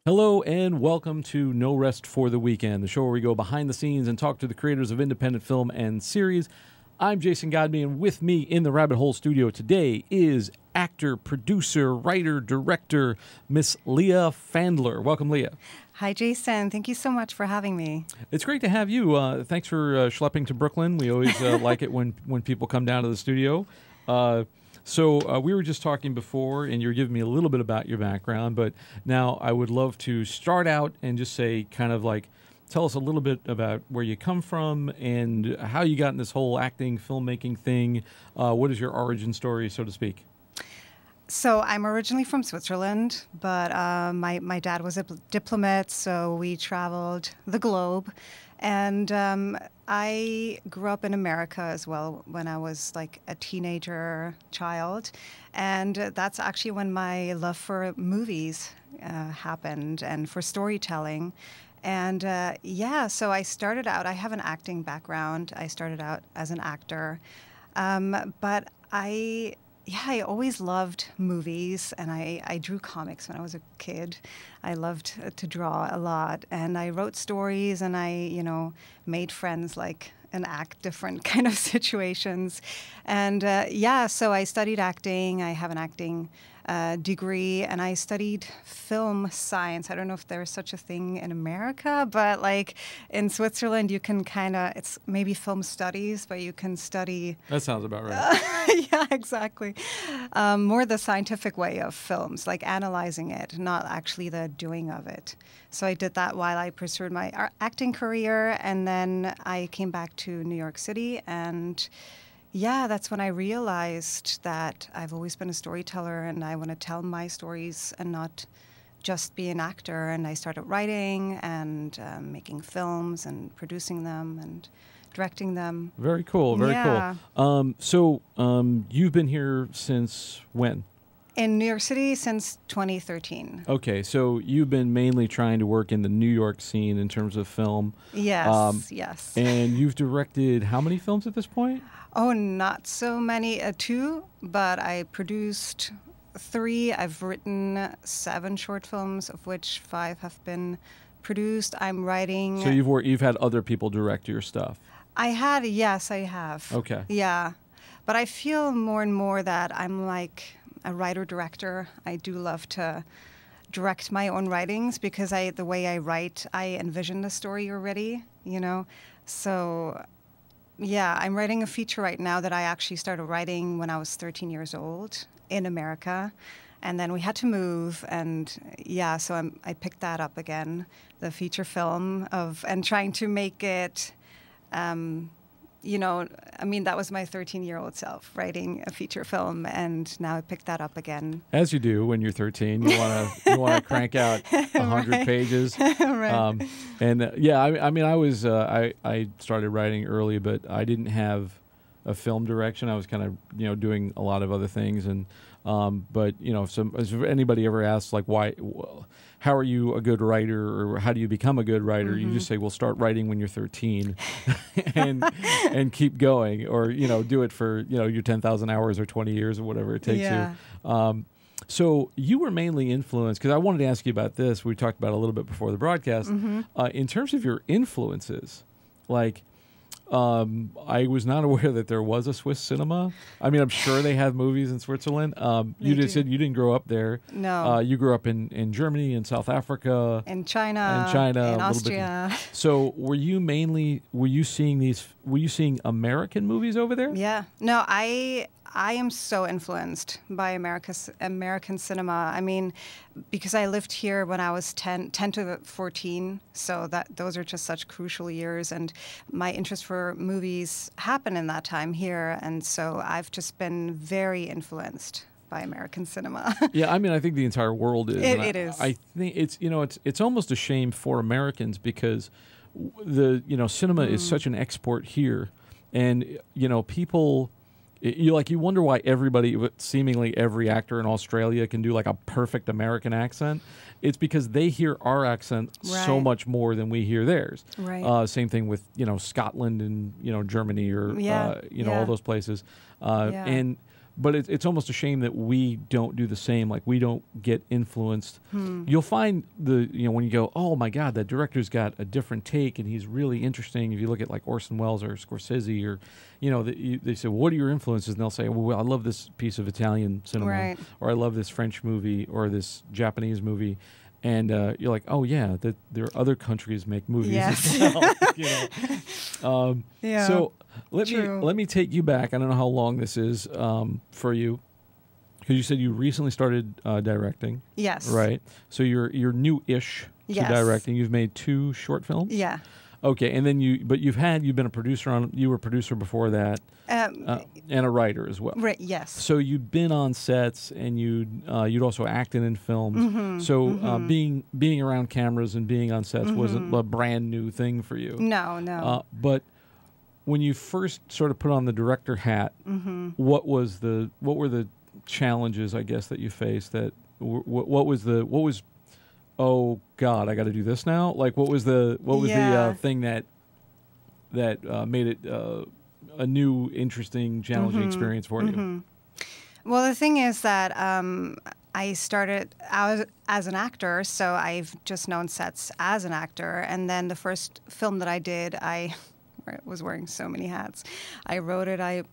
Hello and welcome to No Rest for the Weekend, the show where we go behind the scenes and talk to the creators of independent film and series. I'm Jason Godby, and with me in the Rabbit Hole studio today is actor, producer, writer, director, Miss Leah Fandler. Welcome, Leah. Hi, Jason. Thank you so much for having me. It's great to have you. Thanks for schlepping to Brooklyn. We always like it when people come down to the studio. So we were just talking before, and you were giving me a little bit about your background, but now I would love to start out and just say kind of like, tell us a little bit about where you come from and how you got in this whole acting, filmmaking thing. What is your origin story, so to speak? So I'm originally from Switzerland, but my dad was a diplomat, so we traveled the globe. And I grew up in America as well when I was like a teenager child. And that's actually when my love for movies happened and for storytelling. And so I started out, I have an acting background. I started out as an actor. But I always loved movies, and I drew comics when I was a kid. I loved to draw a lot, and I wrote stories, and I, made friends like and act different kind of situations. And so I studied acting. I have an acting degree, and I studied film science. I don't know if there's such a thing in America, but like in Switzerland, you can it's maybe film studies, but you can study. That sounds about right. Yeah, exactly. More the scientific way of films, like analyzing it, not actually the doing of it. So I did that while I pursued my acting career, and then I came back to New York City, and that's when I realized that I've always been a storyteller and I want to tell my stories and not just be an actor. And I started writing and making films and producing them and directing them. Very cool, very cool. So you've been here since when? In New York City since 2013. Okay, so you've been mainly trying to work in the New York scene in terms of film. Yes, yes. And you've directed how many films at this point? Oh, not so many. 2, but I produced 3. I've written 7 short films, of which 5 have been produced. I'm writing. So you've had other people direct your stuff? Yes, I have. Okay. Yeah. But I feel more and more that I'm like a writer-director. I do love to direct my own writings because the way I write, I envision the story already, So, I'm writing a feature right now that I actually started writing when I was 13 years old in America. And then we had to move, and so I picked that up again, the feature film and trying to make it, that was my 13-year-old self writing a feature film, and now I picked that up again. As you do when you're 13, you want to crank out 100 right. pages. Right. I started writing early, but I didn't have a film direction. I was kind of doing a lot of other things, and if anybody ever asks like how are you a good writer, or how do you become a good writer, Mm-hmm. you just say, well, start writing when you're 13 and keep going, or do it for your 10,000 hours or 20 years or whatever it takes you. So you were mainly influenced, because I wanted to ask you about this. We talked about it a little bit before the broadcast. Mm-hmm. In terms of your influences, like I was not aware that there was a Swiss cinema. I mean, I'm sure they have movies in Switzerland. You just said you didn't grow up there. No. You grew up in Germany, in South Africa. In China. In Austria. So were you seeing American movies over there? Yeah. No, I am so influenced by American cinema. I mean, because I lived here when I was 10 to 14, so those are just such crucial years, and my interest for movies happened in that time here, and so I've just been very influenced by American cinema. Yeah, I mean, I think the entire world is. It is. I think it's almost a shame for Americans, because the cinema is such an export here, and people. You wonder why seemingly every actor in Australia can do like a perfect American accent. It's because they hear our accent so much more than we hear theirs. Right. Same thing with Scotland and Germany or all those places. And but it's almost a shame that we don't do the same. Like we don't get influenced. You'll find when you go, oh my God, that director's got a different take and he's really interesting. If you look at like Orson Welles or Scorsese or, they say, well, what are your influences? And they'll say, well, I love this piece of Italian cinema, Right. or I love this French movie or this Japanese movie. And you're like, oh yeah, that there are other countries make movies Yes. as well. Yeah. So let True. me take you back. I don't know how long this is for you, because you said you recently started directing, Yes. right? So you're new-ish to Yes. directing. You've made 2 short films. Yeah. Okay, and then you've been a producer on. You were a producer before that, and a writer as well. Right. Yes. So you'd been on sets, and you'd also acted in films. So being around cameras and being on sets wasn't a brand new thing for you. No. No. But when you first sort of put on the director hat, what were the challenges, I guess, that you faced? That what was oh God, I got to do this now. Like what was the thing that made it a new, interesting, challenging experience for you? Well, the thing is that I started out as an actor, so I've just known sets as an actor. And then the first film that I did, I was wearing so many hats. I wrote it, I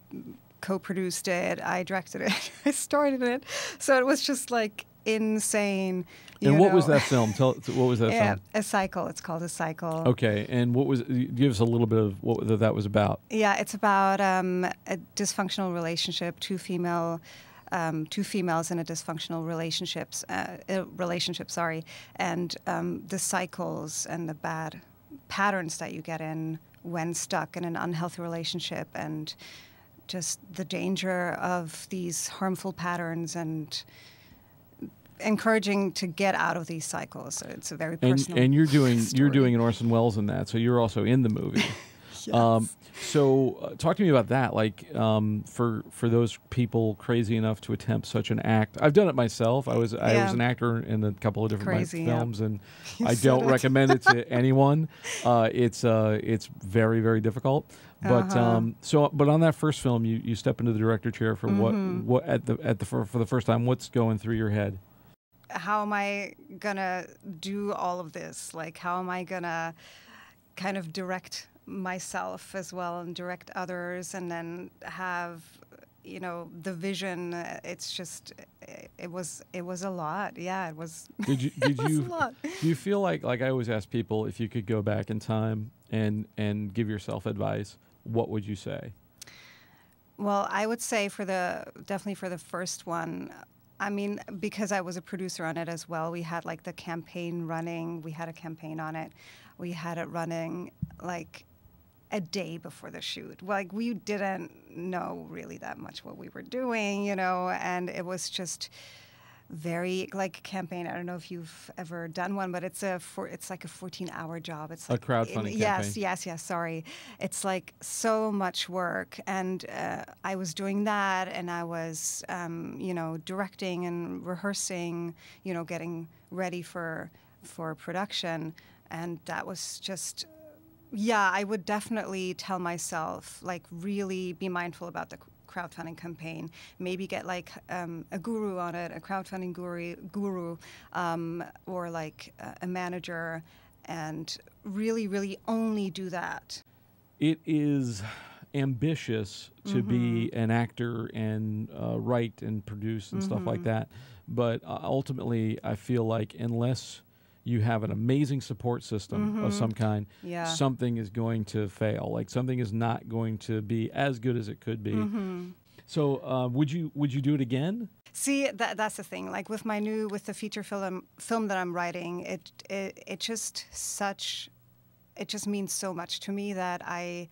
co-produced it, I directed it, I started it. So it was just like insane. And what was that film? What was that film? A Cycle. It's called A Cycle. Okay, and give us a little bit of what that was about. Yeah, it's about a dysfunctional relationship, two females in a dysfunctional relationship, and the cycles and the bad patterns that you get in when stuck in an unhealthy relationship, and just the danger of these harmful patterns and encouraging to get out of these cycles. So it's a very personal and you're doing story. an Orson Welles in that, so you're also in the movie. Yes. So talk to me about that. Like for those people crazy enough to attempt such an act. I've done it myself. I was an actor in a couple of different films, and I don't recommend it to anyone. It's very, very difficult. But but on that first film, you step into the director chair for for the first time. What's going through your head? How am I gonna do all of this? Like, how am I gonna kind of direct myself as well and direct others, and then have the vision? It's just it was a lot. Yeah, it was. Did you a lot. Do you feel like I always ask people, if you could go back in time and give yourself advice, what would you say? Well, I would say definitely for the first one. I mean, because I was a producer on it as well, we had like the campaign running. We had a campaign on it. We had it running like a day before the shoot. Like we didn't know really that much what we were doing, and it was just very like campaign. I don't know if you've ever done one, but it's like a 14-hour job. It's like a crowdfunding campaign. Yes. Sorry, it's like so much work, and I was doing that, and I was directing and rehearsing, getting ready for production, and that was just. Yeah, I would definitely tell myself, like, really be mindful about the crowdfunding campaign. Maybe get like a guru on it, a crowdfunding guru, or like a manager, and really, really only do that. It is ambitious to be an actor and write and produce and stuff like that, but ultimately, I feel like unless you have an amazing support system of some kind, something is going to fail. Like something is not going to be as good as it could be. So would you do it again? See, that's the thing. Like with the feature film that I'm writing, it just means so much to me that I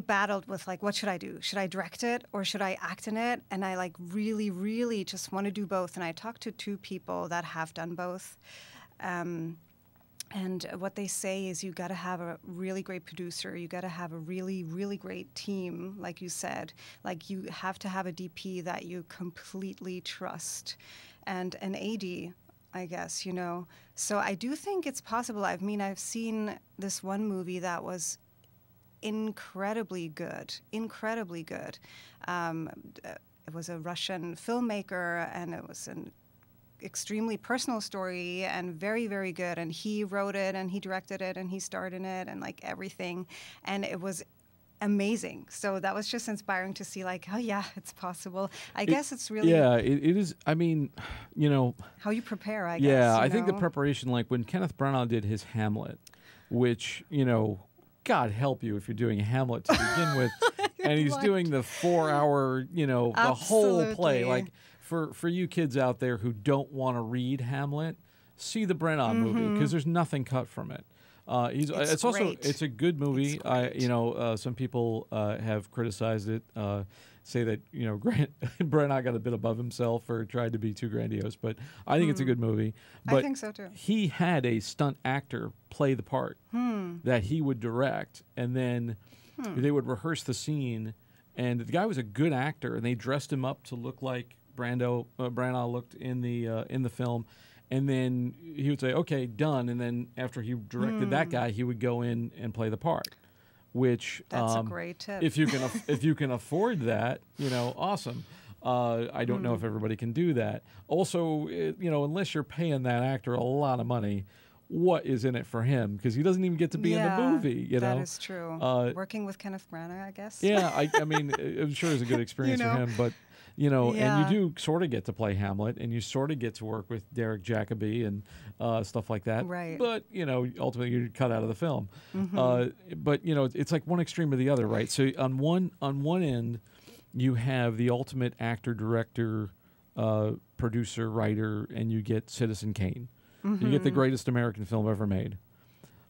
battled with like, what should I do? Should I direct it or should I act in it? And I like really, really just want to do both. And I talked to 2 people that have done both. And what they say is you got to have a really great producer. You got to have a really, really great team, like you said. Like you have to have a DP that you completely trust, and an AD, I guess, So I do think it's possible. I mean, I've seen this one movie that was incredibly good, incredibly good. It was a Russian filmmaker, and it was an extremely personal story and very, very good. And he wrote it, and he directed it, and he starred in it, and like everything. And it was amazing. So that was just inspiring to see, like, oh yeah, it's possible. I guess it's really it is. I mean, how you prepare. I yeah, guess. I think the preparation, like when Kenneth Branagh did his Hamlet, which God help you if you're doing Hamlet to begin with, and he's doing the 4-hour, the whole play. Like for you kids out there who don't want to read Hamlet, see the Branagh movie because there's nothing cut from it. It's also a good movie. Some people have criticized it, say that Branagh got a bit above himself or tried to be too grandiose, but I think it's a good movie. But I think so too. He had a stunt actor play the part that he would direct, and then they would rehearse the scene. And the guy was a good actor, and they dressed him up to look like Branagh looked in the film. And then he would say, "Okay, done." And then after he directed that guy, he would go in and play the part. Which that's a great tip. If you can afford that, awesome. I don't know if everybody can do that. Also, unless you're paying that actor a lot of money, what is in it for him? Because he doesn't even get to be in the movie. That is true. Working with Kenneth Branagh, I guess. Yeah, I mean, I'm sure it's a good experience for him, but. And you do sort of get to play Hamlet, and you sort of get to work with Derek Jacobi and stuff like that. Right. But, ultimately you're cut out of the film. But, it's like one extreme or the other, right? So on one end, you have the ultimate actor, director, producer, writer, and you get Citizen Kane. You get the greatest American film ever made.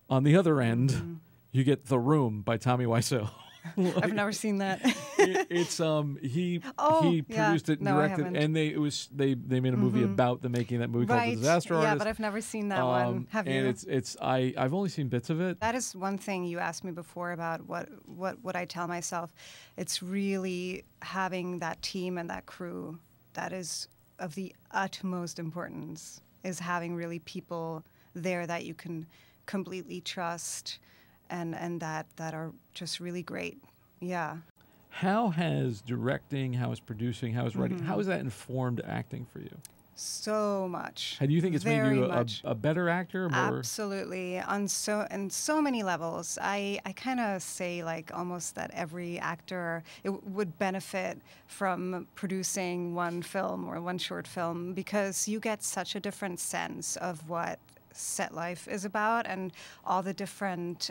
On the other end, you get The Room by Tommy Wiseau. I've never seen that. He produced it and directed, and they made a movie about the making of that movie called The Disaster Artist. Yeah, but I've never seen that one. Have you? And I've only seen bits of it. That is one thing you asked me before about what I tell myself. It's really having that team and that crew that is of the utmost importance. Is having really people there that you can completely trust. And that are just really great. Yeah. How has directing, how has producing, how has writing, how has that informed acting for you? So much. How do you think it's made you a better actor? Absolutely. In so many levels. I kind of say like almost that every actor would benefit from producing one film or one short film because you get such a different sense of what set life is about and all the different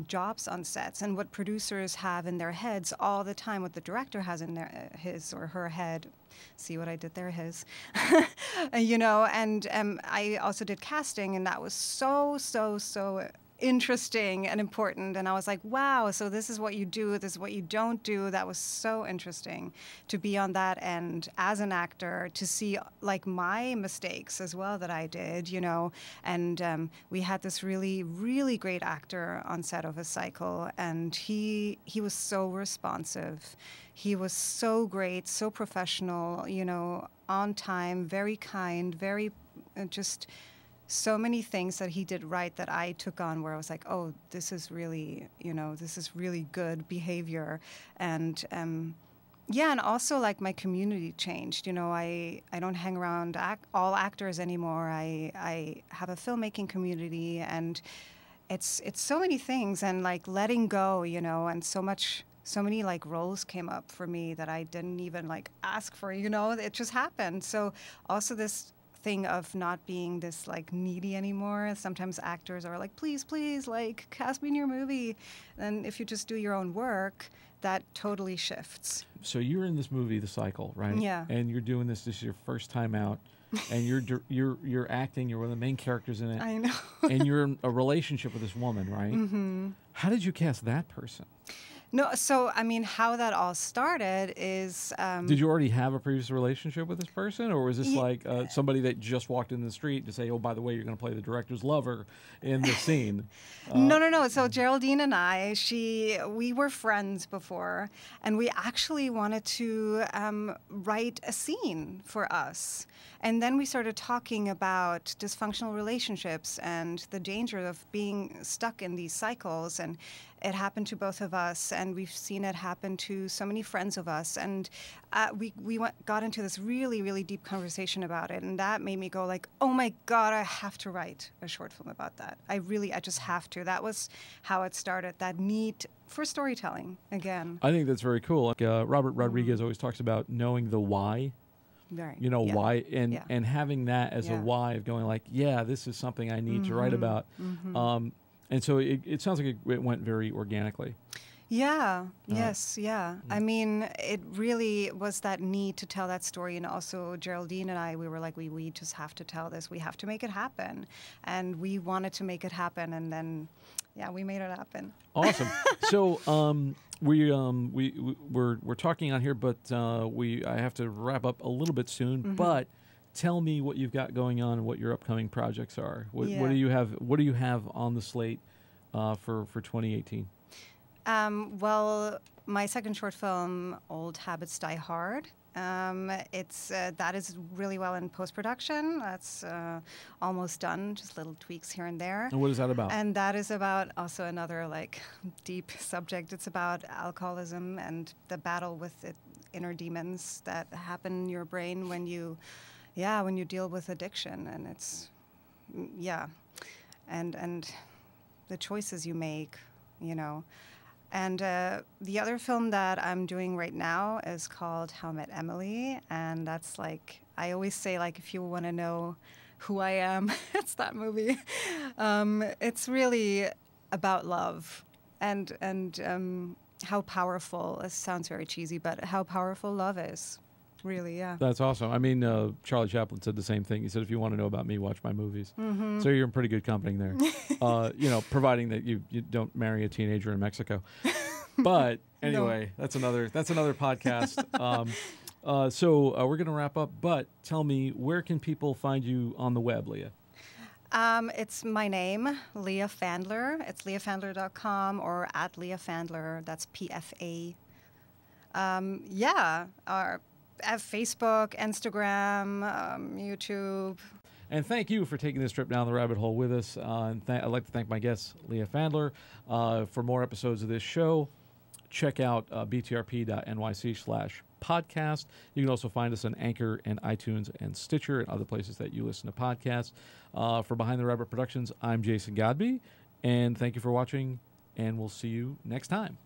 jobs on sets and what producers have in their heads all the time, what the director has in his or her head. See what I did there? His. And I also did casting, and that was so interesting and important. And I was like, wow, so this is what you do, this is what you don't do. That was so interesting to be on that end as an actor, to see like my mistakes as well that I did, and we had this really, really great actor on set of A Cycle, and he was so responsive. He was so great, so professional, on time, very kind, very just so many things that he did right that I took on where I was like, oh, this is really, this is really good behavior. And and also like my community changed. I don't hang around all actors anymore. I have a filmmaking community, and it's so many things, and like letting go, and so many like roles came up for me that I didn't even like ask for, it just happened. So also this thing of not being this like needy anymore. Sometimes actors are like, please, like cast me in your movie. And if you just do your own work, that totally shifts. So you're in this movie, The Cycle, right? Yeah. And you're doing this is your first time out, and you're acting. You're one of the main characters in it. I know. And you're in a relationship with this woman, right? Mm-hmm. How did you cast that person? No, so I mean, how that all started is. Did you already have a previous relationship with this person, or was this like somebody that just walked in the street to say, "Oh, by the way, you're going to play the director's lover in the scene"? No. So Geraldine and I, we were friends before, and we actually wanted to write a scene for us. And then we started talking about dysfunctional relationships and the danger of being stuck in these cycles. And it happened to both of us, and we've seen it happen to so many friends of us. And got into this really, really deep conversation about it. And that made me go like, oh my God, I have to write a short film about that. I just have to. That was how it started, that need for storytelling again. I think that's very cool. Robert Rodriguez always talks about knowing the why. Right. You know, Yeah. why, and Yeah. and having that as a Yeah. why of going like, yeah, this is something I need to write about. And so it sounds like it went very organically. Yeah. Yes. Yeah. I mean, it really was that need to tell that story, and also Geraldine and I, we were like, we just have to tell this. We have to make it happen, and we wanted to make it happen, and then, yeah, we made it happen. Awesome. So we're talking on here, but I have to wrap up a little bit soon. But tell me what you've got going on and what your upcoming projects are. What Yeah. do you have? What do you have on the slate for 2018? Well, my second short film, Old Habits Die Hard. That is really well in post-production. That's almost done, just little tweaks here and there. And what is that about? And that is about also another like deep subject. It's about alcoholism and the battle with the inner demons that happen in your brain when you deal with addiction. And it's, and the choices you make, you know. And the other film that I'm doing right now is called How I Met Emily, and that's like, I always say, like, if you want to know who I am, it's that movie. It's really about love and how powerful, it sounds very cheesy, but how powerful love is, really, yeah. That's awesome. I mean, Charlie Chaplin said the same thing. He said, if you want to know about me, watch my movies. So you're in pretty good company there. Providing that you don't marry a teenager in Mexico. But anyway, that's another podcast. So we're going to wrap up. But tell me, where can people find you on the web, Leah? It's my name, Leah Fandler. It's leahfandler.com or at Leah Fandler. That's PFA. Or at Facebook, Instagram, YouTube. And thank you for taking this trip down the rabbit hole with us. I'd like to thank my guest, Leah Fandler. For more episodes of this show, check out btrp.nyc/podcast. You can also find us on Anchor and iTunes and Stitcher and other places that you listen to podcasts. For Behind the Rabbit Productions, I'm Jason Godbey, and thank you for watching, and we'll see you next time.